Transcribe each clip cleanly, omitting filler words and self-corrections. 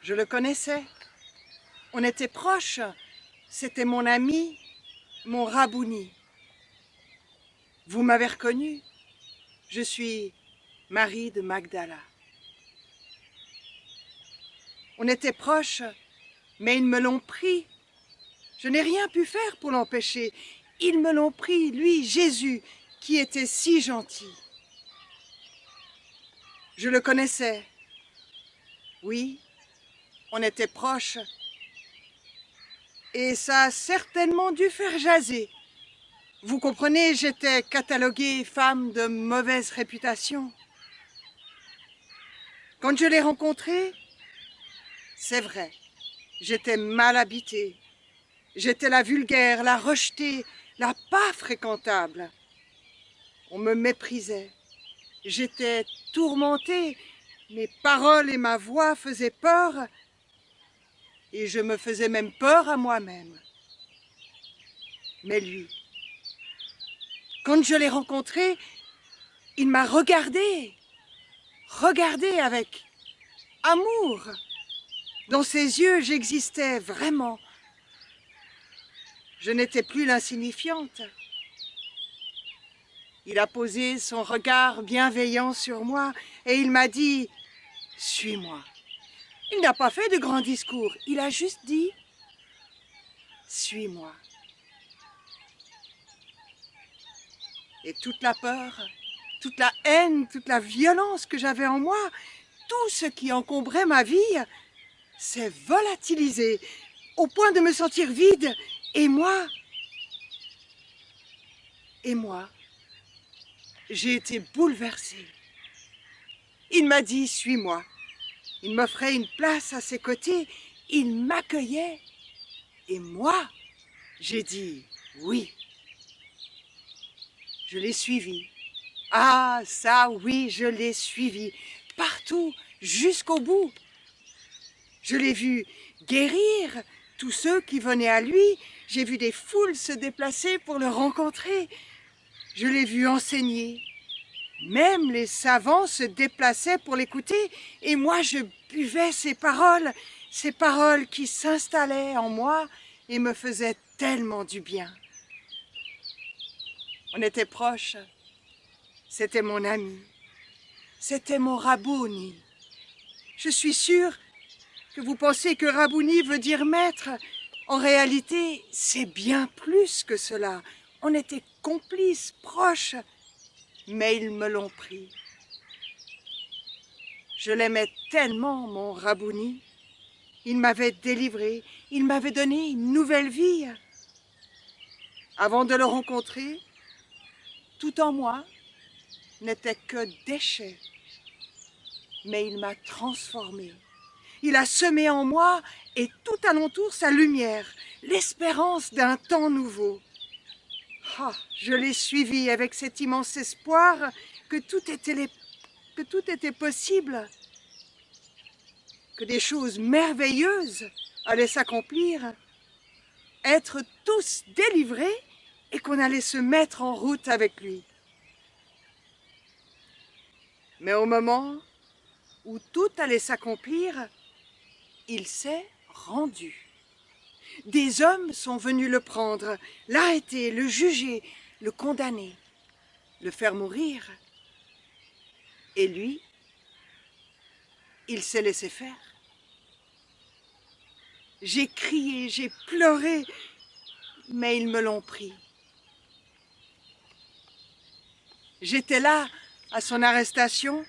Je le connaissais. On était proches. C'était mon ami, mon Rabouni. Vous m'avez reconnu. Je suis Marie de Magdala. On était proches, mais ils me l'ont pris. Je n'ai rien pu faire pour l'empêcher. Ils me l'ont pris, lui, Jésus, qui était si gentil. Je le connaissais. Oui, on était proches. Et ça a certainement dû faire jaser. Vous comprenez, j'étais cataloguée femme de mauvaise réputation. Quand je l'ai rencontré, c'est vrai, j'étais mal habitée. J'étais la vulgaire, la rejetée, la pas fréquentable. On me méprisait. J'étais tourmentée. Mes paroles et ma voix faisaient peur. Et je me faisais même peur à moi-même. Mais lui, quand je l'ai rencontré, il m'a regardé avec amour. Dans ses yeux, j'existais vraiment. Je n'étais plus l'insignifiante. Il a posé son regard bienveillant sur moi et il m'a dit « Suis-moi ». Il n'a pas fait de grands discours, il a juste dit « Suis-moi ». Et toute la peur, toute la haine, toute la violence que j'avais en moi, tout ce qui encombrait ma vie, s'est volatilisé au point de me sentir vide. Et moi, j'ai été bouleversée. Il m'a dit « Suis-moi ». Il m'offrait une place à ses côtés, il m'accueillait. Et moi, j'ai dit « Oui ». Je l'ai suivi. Ah, ça, oui, je l'ai suivi. Partout, jusqu'au bout. Je l'ai vu guérir tous ceux qui venaient à lui. J'ai vu des foules se déplacer pour le rencontrer. Je l'ai vu enseigner. Même les savants se déplaçaient pour l'écouter. Et moi, je buvais ces paroles qui s'installaient en moi et me faisaient tellement du bien. On était proches. C'était mon ami. C'était mon Rabouni. Je suis sûre que vous pensez que Rabouni veut dire maître. En réalité, c'est bien plus que cela. On était complices, proches, mais ils me l'ont pris. Je l'aimais tellement, mon Rabouni. Il m'avait délivré, il m'avait donné une nouvelle vie. Avant de le rencontrer, tout en moi n'était que déchet. Mais il m'a transformée. Il a semé en moi et tout alentour sa lumière, l'espérance d'un temps nouveau. Ah, je l'ai suivi avec cet immense espoir que tout était possible, que des choses merveilleuses allaient s'accomplir, être tous délivrés et qu'on allait se mettre en route avec lui. Mais au moment où tout allait s'accomplir, il s'est rendu. Des hommes sont venus le prendre, l'arrêter, le juger, le condamner, le faire mourir. Et lui, il s'est laissé faire. J'ai crié, j'ai pleuré, mais ils me l'ont pris. J'étais là, à son arrestation.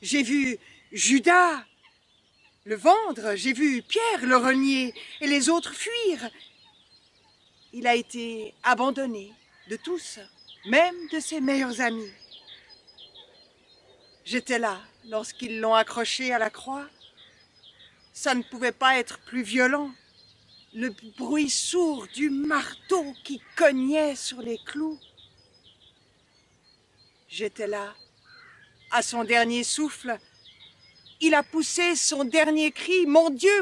J'ai vu Judas le vendre, j'ai vu Pierre le renier et les autres fuir. Il a été abandonné de tous, même de ses meilleurs amis. J'étais là lorsqu'ils l'ont accroché à la croix. Ça ne pouvait pas être plus violent. Le bruit sourd du marteau qui cognait sur les clous. J'étais là, à son dernier souffle. Il a poussé son dernier cri. Mon Dieu,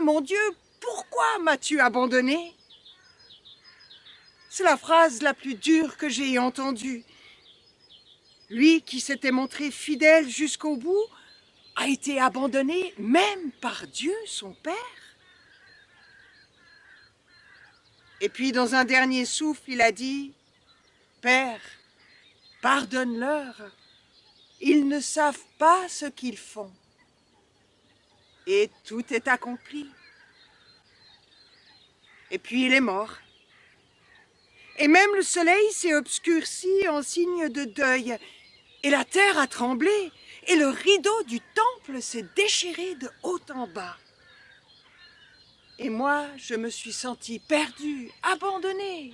pourquoi m'as-tu abandonné? C'est la phrase la plus dure que j'ai entendue. Lui qui s'était montré fidèle jusqu'au bout a été abandonné même par Dieu, son Père. Et puis, dans un dernier souffle, il a dit, « Père, pardonne-leur, ils ne savent pas ce qu'ils font. » Et tout est accompli. Et puis il est mort. Et même le soleil s'est obscurci en signe de deuil. Et la terre a tremblé. Et le rideau du temple s'est déchiré de haut en bas. Et moi, je me suis sentie perdue, abandonnée.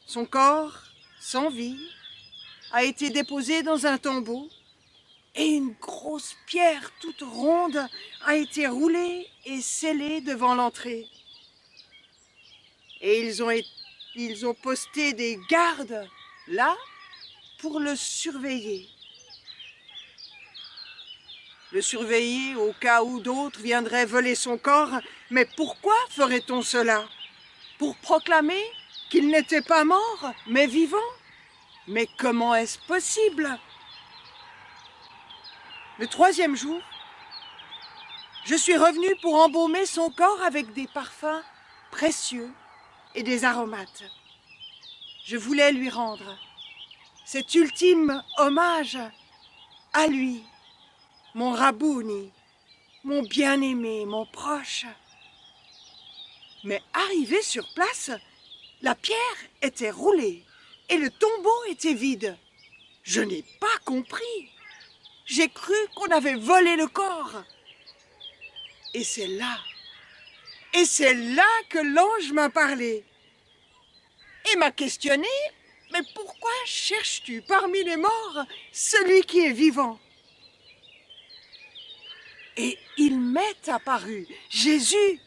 Son corps, sans vie, a été déposé dans un tombeau. Et une grosse pierre toute ronde a été roulée et scellée devant l'entrée. Et ils ont posté des gardes là pour le surveiller. Le surveiller au cas où d'autres viendraient voler son corps. Mais pourquoi ferait-on cela? Pour proclamer qu'il n'était pas mort, mais vivant? Mais comment est-ce possible? Le 3e jour, je suis revenue pour embaumer son corps avec des parfums précieux et des aromates. Je voulais lui rendre cet ultime hommage à lui, mon Rabbouni, mon bien-aimé, mon proche. Mais arrivé sur place, la pierre était roulée et le tombeau était vide. Je n'ai pas compris. J'ai cru qu'on avait volé le corps. Et c'est là que l'ange m'a parlé. Et m'a questionné, mais pourquoi cherches-tu parmi les morts celui qui est vivant? Et il m'est apparu, Jésus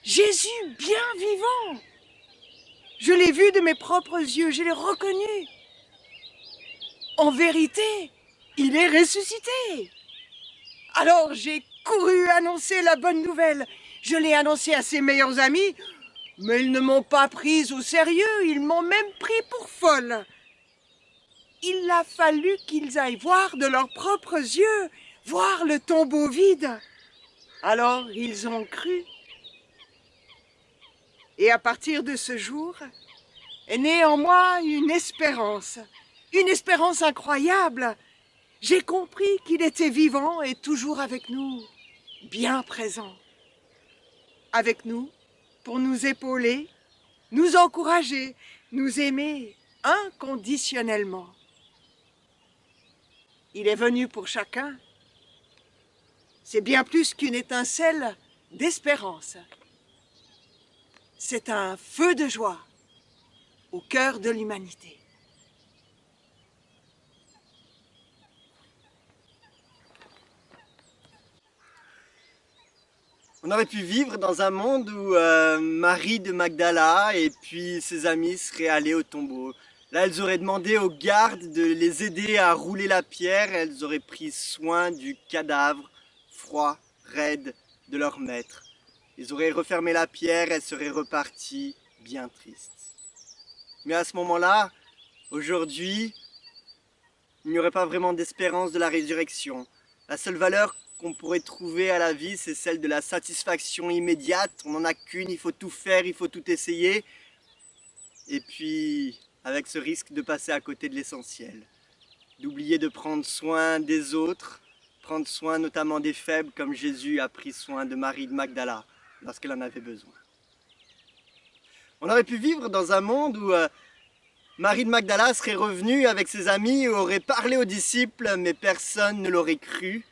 bien vivant. Je l'ai vu de mes propres yeux, je l'ai reconnu. En vérité, il est ressuscité. Alors j'ai couru annoncer la bonne nouvelle. Je l'ai annoncé à ses meilleurs amis, mais ils ne m'ont pas prise au sérieux, ils m'ont même pris pour folle. Il a fallu qu'ils aillent voir de leurs propres yeux, voir le tombeau vide. Alors ils ont cru. Et à partir de ce jour, est née en moi une espérance incroyable. J'ai compris qu'il était vivant et toujours avec nous, bien présent. Avec nous, pour nous épauler, nous encourager, nous aimer inconditionnellement. Il est venu pour chacun. C'est bien plus qu'une étincelle d'espérance. C'est un feu de joie au cœur de l'humanité. On aurait pu vivre dans un monde où Marie de Magdala et puis ses amis seraient allés au tombeau. Là, elles auraient demandé aux gardes de les aider à rouler la pierre. Elles auraient pris soin du cadavre froid, raide de leur maître. Ils auraient refermé la pierre, elles seraient reparties bien tristes. Mais à ce moment-là, aujourd'hui, il n'y aurait pas vraiment d'espérance de la résurrection. La seule valeur qu'on pourrait trouver à la vie, c'est celle de la satisfaction immédiate. On n'en a qu'une, il faut tout faire, il faut tout essayer. Et puis, avec ce risque de passer à côté de l'essentiel, d'oublier de prendre soin des autres, prendre soin notamment des faibles, comme Jésus a pris soin de Marie de Magdala lorsqu'elle en avait besoin. On aurait pu vivre dans un monde où Marie de Magdala serait revenue avec ses amis et aurait parlé aux disciples, mais personne ne l'aurait cru.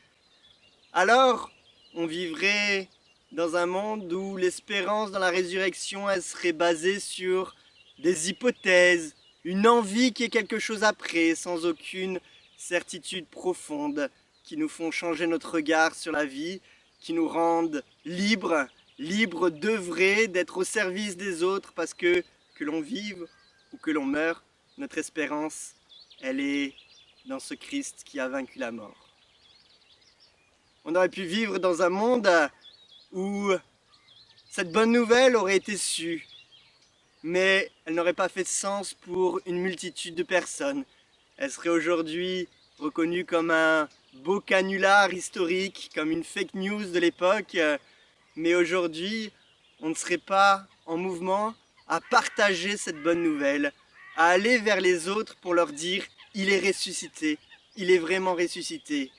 Alors, on vivrait dans un monde où l'espérance dans la résurrection, elle serait basée sur des hypothèses, une envie qu'il y ait quelque chose après, sans aucune certitude profonde, qui nous font changer notre regard sur la vie, qui nous rendent libres d'œuvrer, d'être au service des autres, parce que l'on vive ou que l'on meure, notre espérance, elle est dans ce Christ qui a vaincu la mort. On aurait pu vivre dans un monde où cette bonne nouvelle aurait été sue, mais elle n'aurait pas fait de sens pour une multitude de personnes. Elle serait aujourd'hui reconnue comme un beau canular historique, comme une fake news de l'époque. Mais aujourd'hui, on ne serait pas en mouvement à partager cette bonne nouvelle, à aller vers les autres pour leur dire « il est ressuscité, il est vraiment ressuscité ».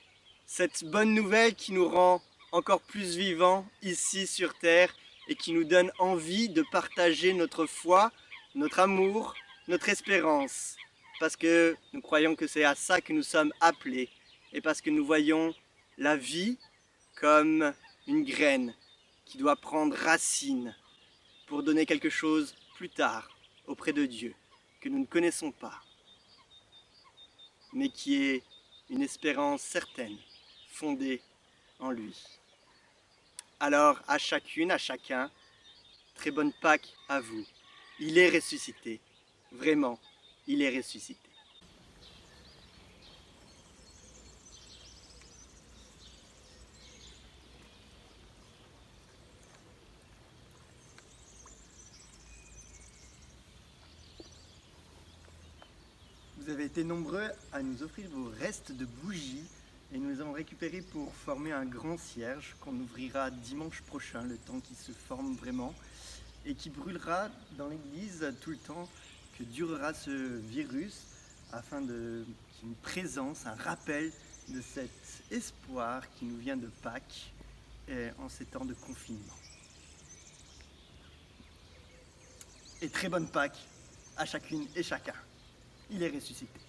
Cette bonne nouvelle qui nous rend encore plus vivants ici sur Terre et qui nous donne envie de partager notre foi, notre amour, notre espérance. Parce que nous croyons que c'est à ça que nous sommes appelés et parce que nous voyons la vie comme une graine qui doit prendre racine pour donner quelque chose plus tard auprès de Dieu que nous ne connaissons pas, mais qui est une espérance certaine, fondée en lui. Alors à chacune, à chacun, très bonne Pâques à vous. Il est ressuscité, vraiment, il est ressuscité. Vous avez été nombreux à nous offrir vos restes de bougies et nous les avons récupérés pour former un grand cierge qu'on ouvrira dimanche prochain, le temps qu'il se forme vraiment, et qui brûlera dans l'église tout le temps que durera ce virus, afin qu'il y ait une présence, un rappel de cet espoir qui nous vient de Pâques en ces temps de confinement. Et très bonne Pâques à chacune et chacun. Il est ressuscité.